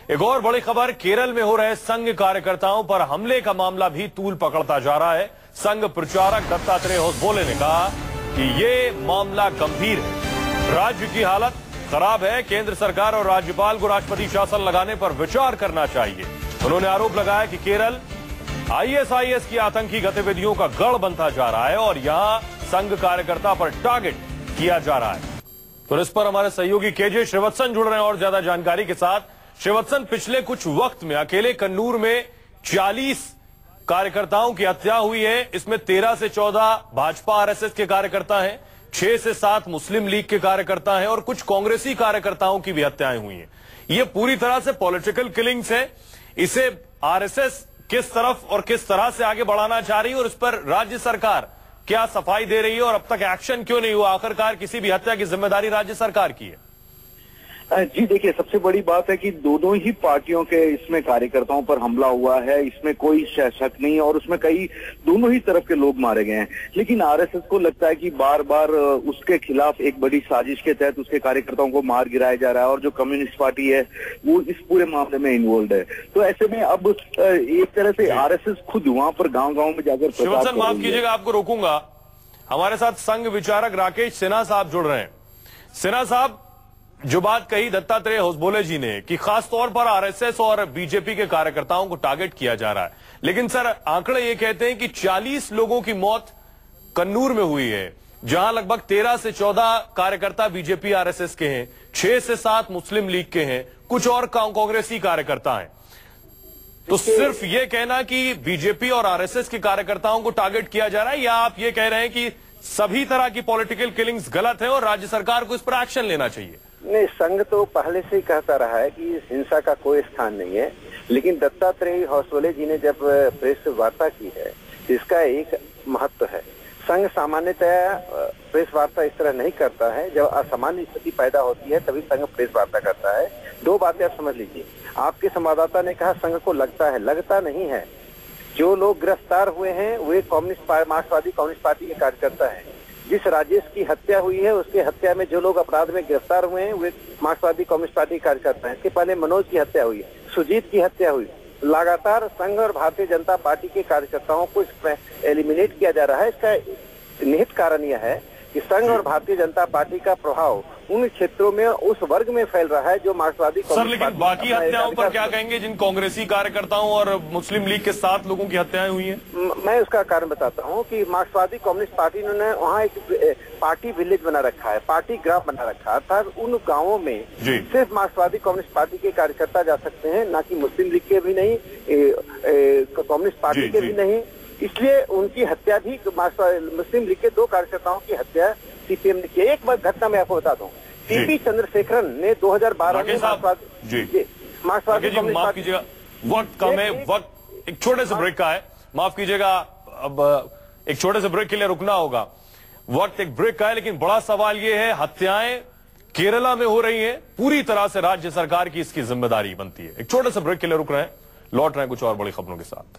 एक और बड़ी खबर, केरल में हो रहे संघ कार्यकर्ताओं पर हमले का मामला भी तूल पकड़ता जा रहा है। संघ प्रचारक दत्तात्रेय होसबोले ने कहा कि ये मामला गंभीर है, राज्य की हालत खराब है, केंद्र सरकार और राज्यपाल को राष्ट्रपति शासन लगाने पर विचार करना चाहिए। उन्होंने आरोप लगाया कि केरल आईएसआईएस की आतंकी गतिविधियों का गढ़ बनता जा रहा है और यहां संघ कार्यकर्ता पर टारगेट किया जा रहा है। तो इस पर हमारे सहयोगी केजे श्रीवत्सन जुड़ रहे हैं और ज्यादा जानकारी के साथ। श्रीवत्सन, पिछले कुछ वक्त में अकेले कन्नूर में 40 कार्यकर्ताओं की हत्या हुई है। इसमें 13 से 14 भाजपा आरएसएस के कार्यकर्ता हैं, 6 से 7 मुस्लिम लीग के कार्यकर्ता हैं और कुछ कांग्रेसी कार्यकर्ताओं की भी हत्याएं हुई हैं। ये पूरी तरह से पॉलिटिकल किलिंग्स है। इसे आरएसएस किस तरफ और किस तरह से आगे बढ़ाना चाह रही है और इस पर राज्य सरकार क्या सफाई दे रही है और अब तक एक्शन क्यों नहीं हुआ? आखिरकार किसी भी हत्या की जिम्मेदारी राज्य सरकार की है। जी देखिए, सबसे बड़ी बात है कि दोनों ही पार्टियों के इसमें कार्यकर्ताओं पर हमला हुआ है, इसमें कोई शक नहीं और उसमें कई दोनों ही तरफ के लोग मारे गए हैं। लेकिन आरएसएस को लगता है कि बार बार उसके खिलाफ एक बड़ी साजिश के तहत उसके कार्यकर्ताओं को मार गिराया जा रहा है और जो कम्युनिस्ट पार्टी है वो इस पूरे मामले में इन्वॉल्व है। तो ऐसे में अब एक तरह से आरएसएस खुद वहां पर गाँव-गाँव में जाकर श्रीवत्सन, माफ कीजिएगा, आपको रोकूंगा। हमारे साथ संघ विचारक राकेश सिन्हा साहब जुड़ रहे हैं। सिन्हा साहब, जो बात कही दत्तात्रेय होसबोले जी ने कि खास तौर पर आरएसएस और बीजेपी के कार्यकर्ताओं को टारगेट किया जा रहा है, लेकिन सर आंकड़े ये कहते हैं कि 40 लोगों की मौत कन्नूर में हुई है, जहां लगभग 13 से 14 कार्यकर्ता बीजेपी आरएसएस के हैं, 6 से 7 मुस्लिम लीग के हैं, कुछ और कांग्रेसी कार्यकर्ता हैं। तो सिर्फ ये कहना कि बीजेपी और आरएसएस के कार्यकर्ताओं को टारगेट किया जा रहा है, या आप ये कह रहे हैं कि सभी तरह की पॉलिटिकल किलिंग्स गलत है और राज्य सरकार को इस पर एक्शन लेना चाहिए? नहीं, संघ तो पहले से ही कहता रहा है कि हिंसा का कोई स्थान नहीं है, लेकिन दत्तात्रेय होसबोले जी ने जब प्रेस वार्ता की है, इसका एक महत्व है। संघ सामान्यतः प्रेस वार्ता इस तरह नहीं करता है। जब असामान्य स्थिति पैदा होती है तभी संघ प्रेस वार्ता करता है। दो बातें आप समझ लीजिए। आपके संवाददाता ने कहा संघ को लगता है, लगता नहीं है। जो लोग गिरफ्तार हुए हैं वे मार्क्सवादी कम्युनिस्ट पार्टी के कार्यकर्ता हैं। जिस राजेश की हत्या हुई है उसके हत्या में जो लोग अपराध में गिरफ्तार हुए हैं वे मार्क्सवादी कम्युनिस्ट पार्टी के कार्यकर्ता हैं। इसके पहले मनोज की हत्या हुई, सुजीत की हत्या हुई। लगातार संघ और भारतीय जनता पार्टी के कार्यकर्ताओं को इसमें एलिमिनेट किया जा रहा है। इसका निहित कारण यह है कि संघ और भारतीय जनता पार्टी का प्रभाव उन क्षेत्रों में उस वर्ग में फैल रहा है जो मार्क्सवादी। सर, लेकिन बाकी हत्याओं पर क्या कहेंगे जिन कांग्रेसी कार्यकर्ताओं और मुस्लिम लीग के 7 लोगों की हत्याएं हुई हैं? मैं उसका कारण बताता हूं कि मार्क्सवादी कम्युनिस्ट पार्टी ने वहां एक पार्टी विलेज बना रखा है, पार्टी ग्राम बना रखा है, अर्थात उन गाँवों में सिर्फ मार्क्सवादी कम्युनिस्ट पार्टी के कार्यकर्ता जा सकते हैं, न कि मुस्लिम लीग के भी नहीं, कम्युनिस्ट पार्टी के भी नहीं। इसलिए उनकी हत्या भी मुस्लिम लीग के 2 कार्यकर्ताओं की हत्या सीपीएम ने की। एक बार घटना मैं आपको बता दूं, टीपी चंद्रशेखरन ने 2012 में मार्क्सवादी माफ कीजिएगा, वक्त कम है, वक्त एक छोटे से ब्रेक का है, माफ कीजिएगा, अब एक छोटे से ब्रेक के लिए रुकना होगा। वक्त एक ब्रेक का है, लेकिन बड़ा सवाल यह है, हत्याएं केरला में हो रही हैं, पूरी तरह से राज्य सरकार की इसकी जिम्मेदारी बनती है। एक छोटे से ब्रेक के लिए रुक रहे हैं, लौट रहे हैं कुछ और बड़ी खबरों के साथ।